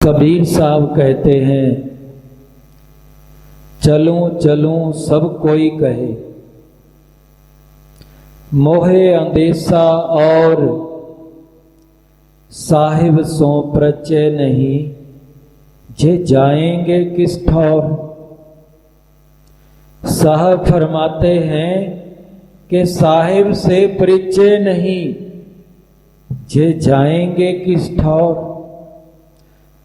कबीर साहब कहते हैं, चलूं चलूं सब कोई कहे, मोहे अंदेशा और साहिब सो प्रचय नहीं, जे जाएंगे किस ठौर। साहब फरमाते हैं कि साहिब से परिचय नहीं, जे जाएंगे किस ठौर।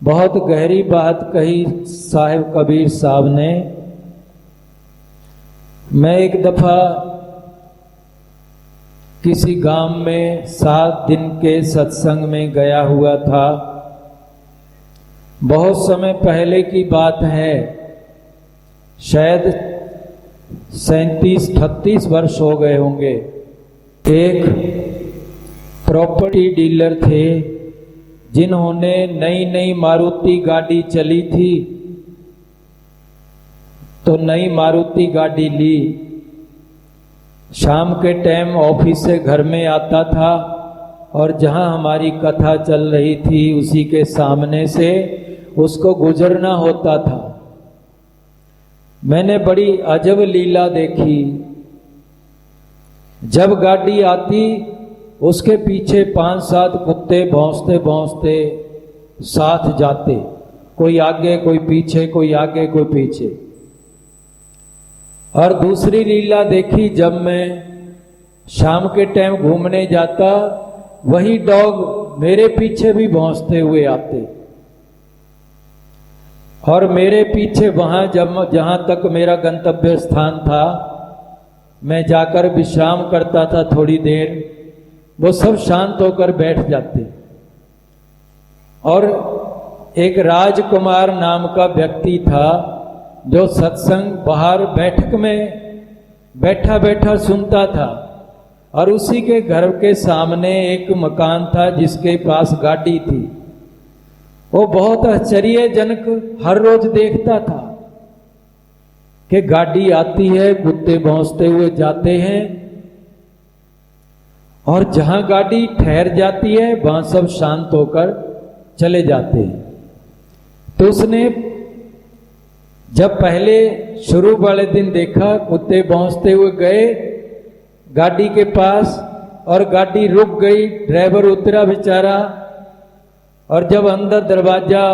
बहुत गहरी बात कही साहिब कबीर साहब ने। मैं एक दफा किसी गांव में 7 दिन के सत्संग में गया हुआ था। बहुत समय पहले की बात है, शायद 37-38 वर्ष हो गए होंगे। एक प्रॉपर्टी डीलर थे जिन्होंने नई नई मारुति गाड़ी चली थी, तो नई मारुति गाड़ी ली। शाम के टाइम ऑफिस से घर में आता था और जहां हमारी कथा चल रही थी उसी के सामने से उसको गुजरना होता था। मैंने बड़ी अजब लीला देखी। जब गाड़ी आती उसके पीछे 5-7 कुत्ते भौंकते भौंकते साथ जाते, कोई आगे कोई पीछे, कोई आगे कोई पीछे। और दूसरी लीला देखी, जब मैं शाम के टाइम घूमने जाता, वही डॉग मेरे पीछे भी भौंकते हुए आते और मेरे पीछे वहां जहां तक मेरा गंतव्य स्थान था, मैं जाकर विश्राम करता था थोड़ी देर, वो सब शांत होकर बैठ जाते। और एक राजकुमार नाम का व्यक्ति था जो सत्संग बाहर बैठक में बैठा बैठा सुनता था, और उसी के घर के सामने एक मकान था जिसके पास गाड़ी थी। वो बहुत आश्चर्यजनक हर रोज देखता था कि गाड़ी आती है, कुत्ते भौंकते हुए जाते हैं, और जहां गाड़ी ठहर जाती है वहां सब शांत होकर चले जाते हैं। तो उसने जब पहले शुरू वाले दिन देखा, कुत्ते भौंकते हुए गए गाड़ी के पास और गाड़ी रुक गई, ड्राइवर उतरा बेचारा, और जब अंदर दरवाजा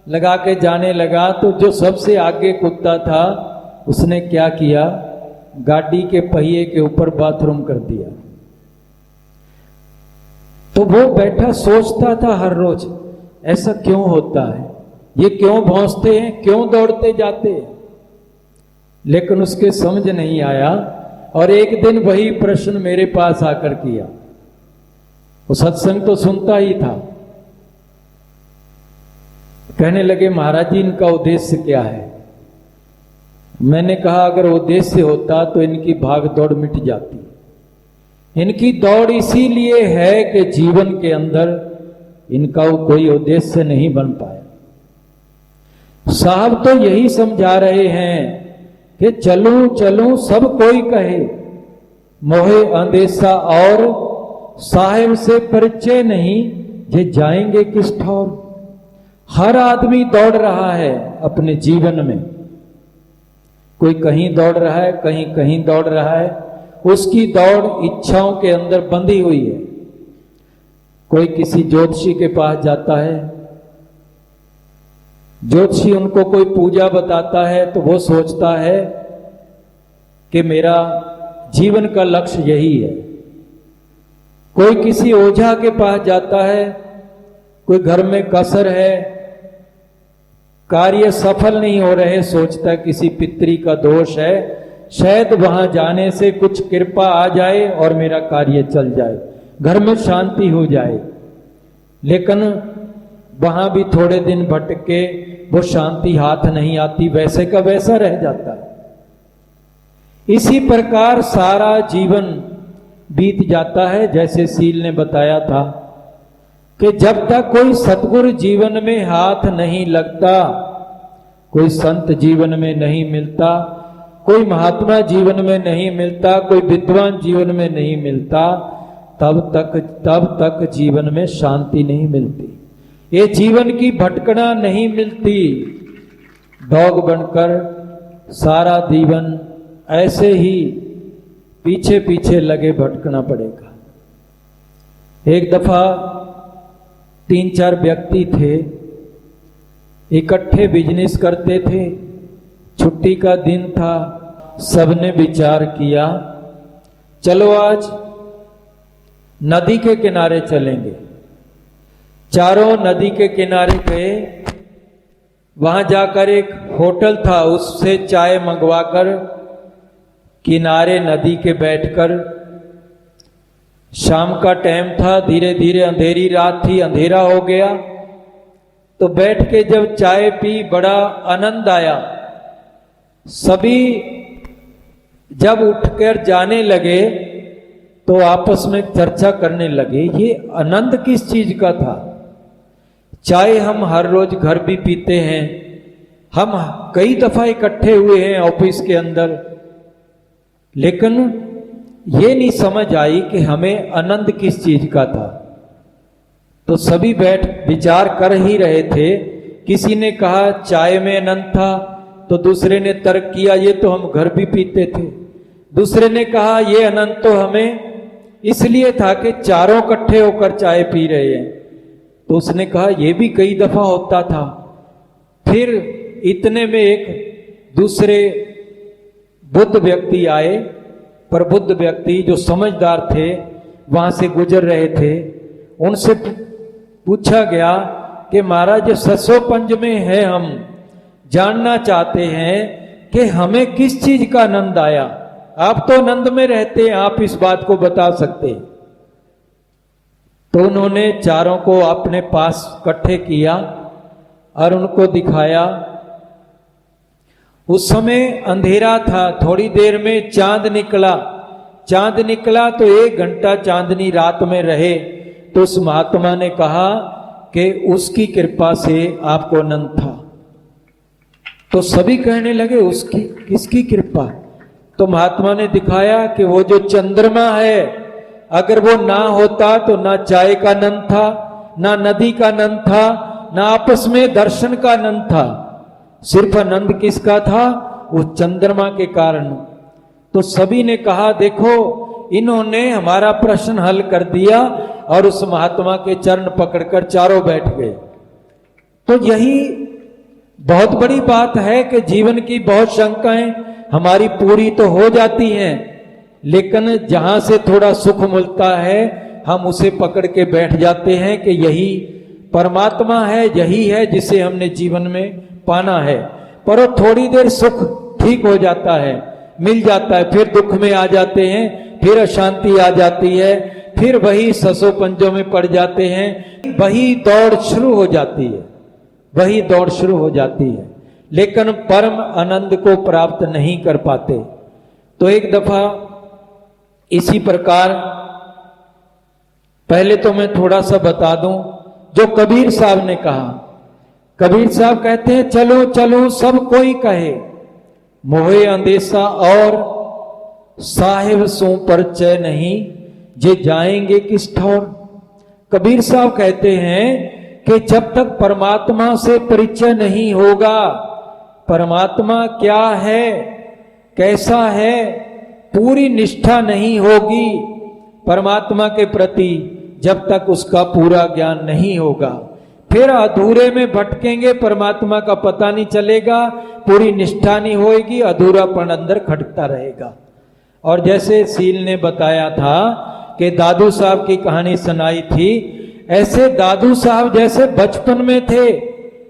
लगा के जाने लगा तो जो सबसे आगे कुत्ता था उसने क्या किया, गाड़ी के पहिए के ऊपर बाथरूम कर दिया। तो वो बैठा सोचता था हर रोज, ऐसा क्यों होता है, ये क्यों भौंकते हैं, क्यों दौड़ते जाते हैं। लेकिन उसके समझ नहीं आया, और एक दिन वही प्रश्न मेरे पास आकर किया। वो सत्संग तो सुनता ही था। कहने लगे, महाराज जी इनका उद्देश्य क्या है। मैंने कहा, अगर उद्देश्य होता तो इनकी भाग दौड़ मिट जाती। इनकी दौड़ इसीलिए है कि जीवन के अंदर इनका कोई उद्देश्य नहीं बन पाया। साहब तो यही समझा रहे हैं कि चलूं चलूं सब कोई कहे, मोहे अंदेशा और साहिब से परिचय नहीं, जे जाएंगे किस ठौर। हर आदमी दौड़ रहा है अपने जीवन में, कोई कहीं दौड़ रहा है, कहीं कहीं दौड़ रहा है। उसकी दौड़ इच्छाओं के अंदर बंधी हुई है। कोई किसी ज्योतिषी के पास जाता है, ज्योतिषी उनको कोई पूजा बताता है तो वो सोचता है कि मेरा जीवन का लक्ष्य यही है। कोई किसी ओझा के पास जाता है, कोई घर में कसर है, कार्य सफल नहीं हो रहे, सोचता है किसी पितरी का दोष है, शायद वहां जाने से कुछ कृपा आ जाए और मेरा कार्य चल जाए, घर में शांति हो जाए। लेकिन वहां भी थोड़े दिन भटक के वो शांति हाथ नहीं आती, वैसे का वैसा रह जाता है। इसी प्रकार सारा जीवन बीत जाता है। जैसे सील ने बताया था कि जब तक कोई सतगुरु जीवन में हाथ नहीं लगता, कोई संत जीवन में नहीं मिलता, कोई महात्मा जीवन में नहीं मिलता, कोई विद्वान जीवन में नहीं मिलता, तब तक जीवन में शांति नहीं मिलती। ये जीवन की भटकना नहीं मिलती। डॉग बनकर सारा जीवन ऐसे ही पीछे पीछे लगे भटकना पड़ेगा। एक दफा 3-4 व्यक्ति थे, इकट्ठे बिजनेस करते थे। छुट्टी का दिन था, सबने विचार किया चलो आज नदी के किनारे चलेंगे। चारों नदी के किनारे गए। वहां जाकर एक होटल था, उससे चाय मंगवाकर किनारे नदी के बैठकर, शाम का टाइम था, धीरे धीरे अंधेरी रात थी, अंधेरा हो गया। तो बैठ के जब चाय पी बड़ा आनंद आया। सभी जब उठकर जाने लगे तो आपस में चर्चा करने लगे ये आनंद किस चीज का था। चाय हम हर रोज घर भी पीते हैं, हम कई दफा इकट्ठे हुए हैं ऑफिस के अंदर, लेकिन ये नहीं समझ आई कि हमें आनंद किस चीज का था। तो सभी बैठ विचार कर ही रहे थे। किसी ने कहा चाय में आनंद था, तो दूसरे ने तर्क किया ये तो हम घर भी पीते थे। दूसरे ने कहा ये आनंद तो हमें इसलिए था कि चारों इकट्ठे होकर चाय पी रहे हैं। तो उसने कहा ये भी कई दफा होता था। फिर इतने में एक दूसरे बुद्ध व्यक्ति आए, प्रबुद्ध व्यक्ति जो समझदार थे, वहां से गुजर रहे थे। उनसे पूछा गया कि महाराज ससोपंज में है, हम जानना चाहते हैं कि हमें किस चीज का आनंद आया। आप तो आनंद में रहते हैं, आप इस बात को बता सकते। तो उन्होंने चारों को अपने पास इकट्ठे किया और उनको दिखाया। उस समय अंधेरा था, थोड़ी देर में चांद निकला। चांद निकला तो 1 घंटा चांदनी रात में रहे। तो उस महात्मा ने कहा कि उसकी कृपा से आपको आनंद था। तो सभी कहने लगे उसकी किसकी कृपा। तो महात्मा ने दिखाया कि वो जो चंद्रमा है, अगर वो ना होता तो ना चाय का आनंद था, ना नदी का आनंद था, ना आपस में दर्शन का आनंद था। सिर्फ आनंद किसका था, वो चंद्रमा के कारण। तो सभी ने कहा देखो इन्होंने हमारा प्रश्न हल कर दिया, और उस महात्मा के चरण पकड़कर चारों बैठ गए। तो यही बहुत बड़ी बात है कि जीवन की बहुत शंकाएं हमारी पूरी तो हो जाती हैं, लेकिन जहां से थोड़ा सुख मिलता है हम उसे पकड़ के बैठ जाते हैं कि यही परमात्मा है, यही है जिसे हमने जीवन में पाना है। पर वो थोड़ी देर सुख ठीक हो जाता है, मिल जाता है, फिर दुख में आ जाते हैं, फिर अशांति आ जाती है, फिर वही ससो पंजों में पड़ जाते हैं, वही दौड़ शुरू हो जाती है, वही दौड़ शुरू हो जाती है, लेकिन परम आनंद को प्राप्त नहीं कर पाते। तो एक दफा इसी प्रकार, पहले तो मैं थोड़ा सा बता दूं जो कबीर साहब ने कहा। कबीर साहब कहते हैं चलो चलो सब कोई कहे, मोहे अंदेशा और साहिब सो परिचय नहीं, जे जाएंगे किस ठौर। कबीर साहब कहते हैं कि जब तक परमात्मा से परिचय नहीं होगा, परमात्मा क्या है, कैसा है, पूरी निष्ठा नहीं होगी परमात्मा के प्रति, जब तक उसका पूरा ज्ञान नहीं होगा, फिर अधूरे में भटकेंगे, परमात्मा का पता नहीं चलेगा, पूरी निष्ठा नहीं होगी, अधूरापन अंदर खटकता रहेगा। और जैसे सील ने बताया था कि दादू साहब की कहानी सुनाई थी, ऐसे दादू साहब जैसे बचपन में थे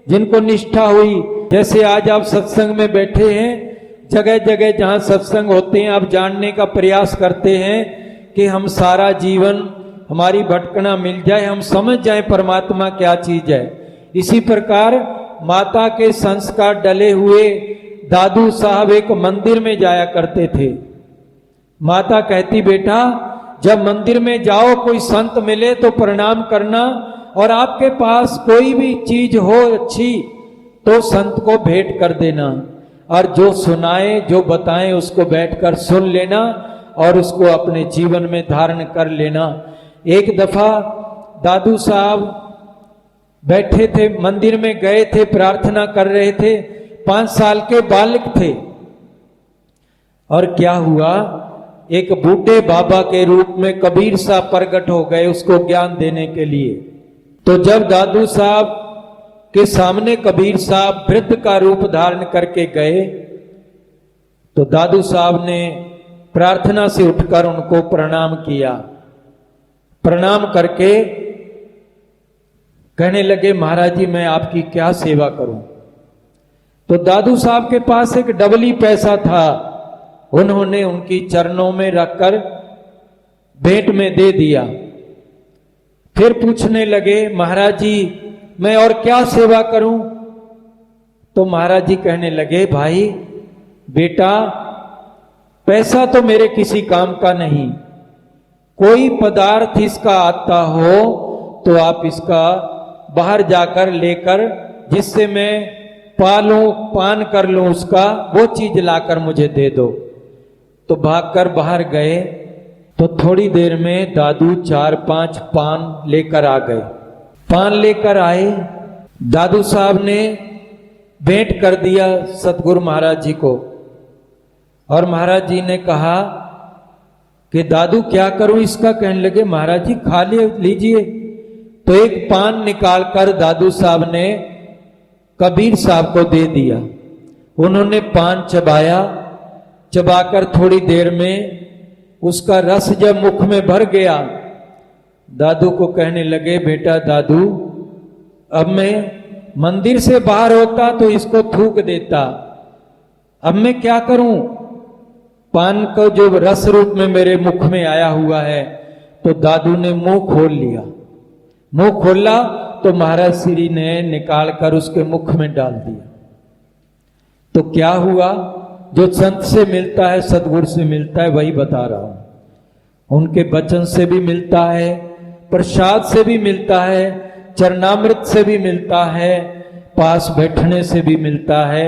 जिनको निष्ठा हुई। जैसे आज आप सत्संग में बैठे हैं, जगह जगह जहां सत्संग होते हैं आप जानने का प्रयास करते हैं कि हम सारा जीवन हमारी भटकना मिल जाए, हम समझ जाएं परमात्मा क्या चीज है। इसी प्रकार माता के संस्कार डले हुए दादू साहब एक मंदिर में जाया करते थे। माता कहती बेटा जब मंदिर में जाओ कोई संत मिले तो प्रणाम करना, और आपके पास कोई भी चीज हो अच्छी तो संत को भेंट कर देना, और जो सुनाए जो बताएं उसको बैठकर सुन लेना और उसको अपने जीवन में धारण कर लेना। एक दफा दादू साहब बैठे थे, मंदिर में गए थे, प्रार्थना कर रहे थे, 5 साल के बालक थे। और क्या हुआ, एक बूढ़े बाबा के रूप में कबीर साहब प्रकट हो गए उसको ज्ञान देने के लिए। तो जब दादू साहब के सामने कबीर साहब वृद्ध का रूप धारण करके गए तो दादू साहब ने प्रार्थना से उठकर उनको प्रणाम किया। प्रणाम करके कहने लगे, महाराज जी मैं आपकी क्या सेवा करूं। तो दादू साहब के पास एक डबली पैसा था, उन्होंने उनकी चरणों में रखकर भेंट में दे दिया। फिर पूछने लगे, महाराज जी मैं और क्या सेवा करूं। तो महाराज जी कहने लगे, भाई बेटा पैसा तो मेरे किसी काम का नहीं, कोई पदार्थ इसका आता हो तो आप इसका बाहर जाकर लेकर, जिससे मैं पालूं पान कर लूं उसका, वो चीज लाकर मुझे दे दो। तो भागकर बाहर गए तो थोड़ी देर में दादू 4-5 पान लेकर आ गए। पान लेकर आए, दादू साहब ने भेंट कर दिया सतगुरु महाराज जी को। और महाराज जी ने कहा कि दादू क्या करूं इसका। कहने लगे, महाराज जी खा लीजिए। तो एक पान निकालकर दादू साहब ने कबीर साहब को दे दिया। उन्होंने पान चबाया, चबाकर थोड़ी देर में उसका रस जब मुख में भर गया, दादू को कहने लगे, बेटा दादू अब मैं मंदिर से बाहर होता तो इसको थूक देता, अब मैं क्या करूं। पान को जो रस रूप में मेरे मुख में आया हुआ है। तो दादू ने मुंह खोल लिया। मुंह खोला तो महाराज श्री ने निकालकर उसके मुख में डाल दिया। तो क्या हुआ, जो संत से मिलता है, सतगुरु से मिलता है, वही बता रहा हूं। उनके वचन से भी मिलता है, प्रसाद से भी मिलता है, चरणामृत से भी मिलता है, पास बैठने से भी मिलता है,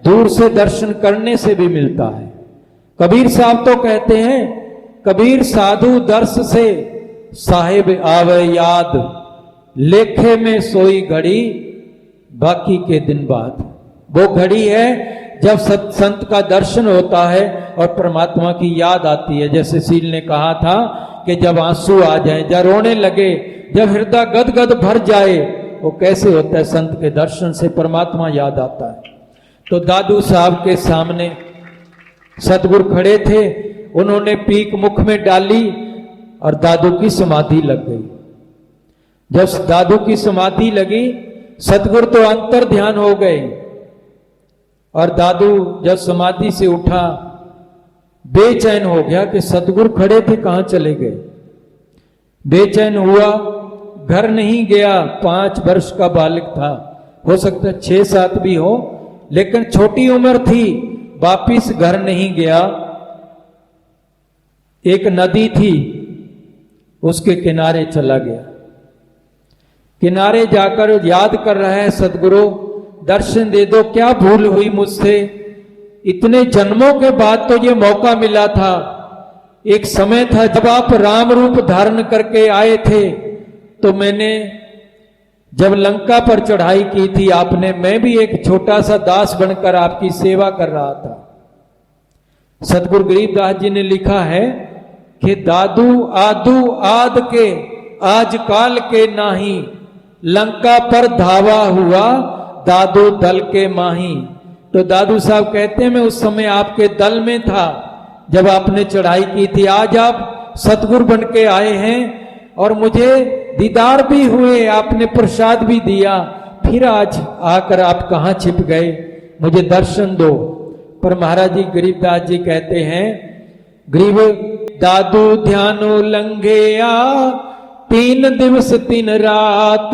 दूर से दर्शन करने से भी मिलता है। कबीर साहब तो कहते हैं, कबीर साधु दर्श से साहिब आवे याद, लेखे में सोई घड़ी बाकी के दिन बाद। वो घड़ी है जब संत का दर्शन होता है और परमात्मा की याद आती है। जैसे सील ने कहा था कि जब आंसू आ जाए, जब रोने लगे, जब हृदय गदगद भर जाए, वो कैसे होता है, संत के दर्शन से परमात्मा याद आता है। तो दादू साहब के सामने सतगुरु खड़े थे, उन्होंने पीक मुख में डाली और दादू की समाधि लग गई। जब दादू की समाधि लगी, सतगुरु तो अंतर ध्यान हो गए। और दादू जब समाधि से उठा, बेचैन हो गया कि सतगुरु खड़े थे, कहां चले गए। बेचैन हुआ, घर नहीं गया। 5 वर्ष का बालक था, हो सकता है 6-7 भी हो, लेकिन छोटी उम्र थी। वापिस घर नहीं गया। एक नदी थी, उसके किनारे चला गया। किनारे जाकर याद कर रहा है, सतगुरु दर्शन दे दो, क्या भूल हुई मुझसे। इतने जन्मों के बाद तो ये मौका मिला था। एक समय था जब आप राम रूप धारण करके आए थे, तो मैंने जब लंका पर चढ़ाई की थी आपने, मैं भी एक छोटा सा दास बनकर आपकी सेवा कर रहा था। सतगुरु गरीबदास जी ने लिखा है कि दादू आदू आद के आज काल के नाही, लंका पर धावा हुआ दादू दल के माही। तो दादू साहब कहते हैं, मैं उस समय आपके दल में था जब आपने चढ़ाई की थी। आज आप सतगुरु बन के आए हैं और मुझे दीदार भी हुए, आपने प्रसाद भी दिया, फिर आज आकर आप कहां छिप गए, मुझे दर्शन दो। पर महाराज जी गरीबदास जी कहते हैं, गरीब दादू ध्यानो लंघेया 3 दिवस 3 रात,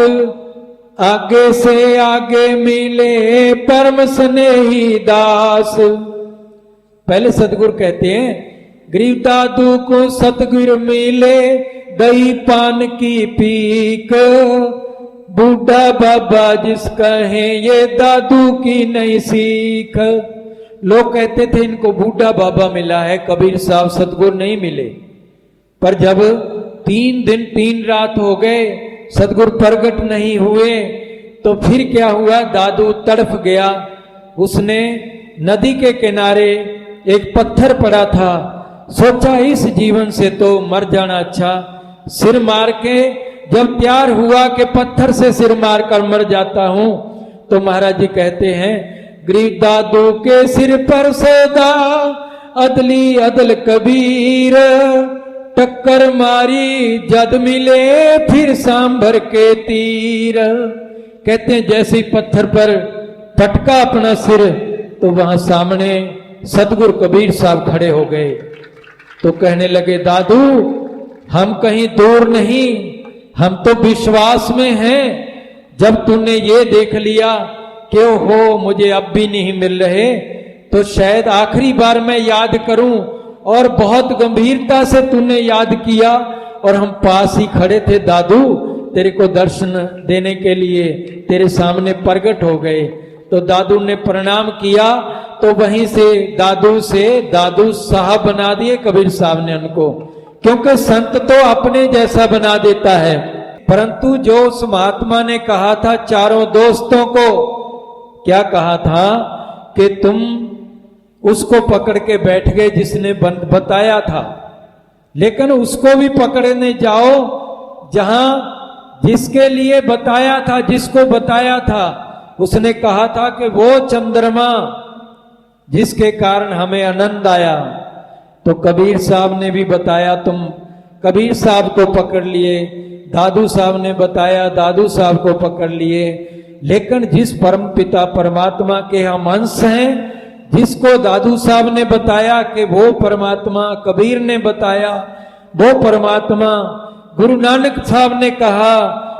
आगे से आगे मिले परम स्नेही दास। पहले सतगुरु कहते हैं, गरीब दादू को सतगुरु मिले दही पान की पीक, बूढ़ा बाबा जिस कहे ये दादू की नई सीख। लोग कहते थे इनको बूढ़ा बाबा मिला है, कबीर साहब सतगुरु नहीं मिले। पर जब 3 दिन 3 रात हो गए, सदगुरु प्रकट नहीं हुए तो फिर क्या हुआ, दादू तड़फ गया। उसने नदी के किनारे एक पत्थर पड़ा था, सोचा इस जीवन से तो मर जाना अच्छा। सिर मार के जब तैयार हुआ कि पत्थर से सिर मार कर मर जाता हूं, तो महाराज जी कहते हैं, गरीब दादू के सिर पर सदा अदली अदल कबीर, टक्कर मारी जद मिले फिर सांभर के तीर। कहते हैं जैसे ही पत्थर पर पटका अपना सिर, तो वहां सामने सतगुरु कबीर साहब खड़े हो गए। तो कहने लगे, दादू हम कहीं दूर नहीं, हम तो विश्वास में हैं। जब तूने ये देख लिया कि हो मुझे अब भी नहीं मिल रहे, तो शायद आखिरी बार मैं याद करूं। और बहुत गंभीरता से तूने याद किया और हम पास ही खड़े थे दादू, तेरे को दर्शन देने के लिए तेरे सामने प्रकट हो गए। तो दादू ने प्रणाम किया, तो वहीं से दादू साहब बना दिए कबीर साहब ने उनको, क्योंकि संत तो अपने जैसा बना देता है। परंतु जो उस महात्मा ने कहा था चारों दोस्तों को, क्या कहा था कि तुम उसको पकड़ के बैठ गए जिसने बताया था, लेकिन उसको भी पकड़ने जाओ जहां जिसके लिए बताया था, जिसको बताया था। उसने कहा था कि वो चंद्रमा जिसके कारण हमें आनंद आया। तो कबीर साहब ने भी बताया, तुम कबीर साहब को पकड़ लिए। दादू साहब ने बताया, दादू साहब को पकड़ लिए। लेकिन जिस परम पिता परमात्मा के हम अंश हैं, जिसको दादू साहब ने बताया कि वो परमात्मा, कबीर ने बताया वो परमात्मा, गुरु नानक साहब ने कहा,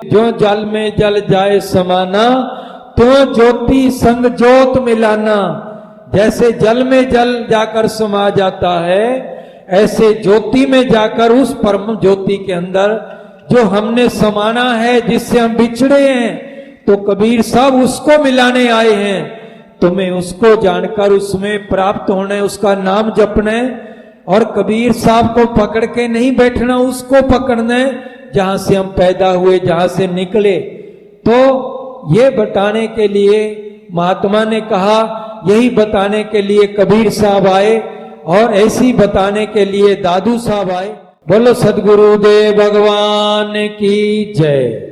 जो जल में जल जाए समाना, तो ज्योति संग ज्योत मिलाना। जैसे जल में जल जाकर समा जाता है, ऐसे ज्योति में जाकर उस परम ज्योति के अंदर जो हमने समाना है, जिससे हम बिछड़े हैं, तो कबीर साहब उसको मिलाने आए हैं। तुम्हें उसको जानकर उसमें प्राप्त होना है, उसका नाम जपना है। और कबीर साहब को पकड़ के नहीं बैठना, उसको पकड़ना है जहां से हम पैदा हुए, जहां से निकले। तो ये बताने के लिए महात्मा ने कहा, यही बताने के लिए कबीर साहब आए और ऐसी बताने के लिए दादू साहब आए। बोलो सदगुरुदेव भगवान की जय।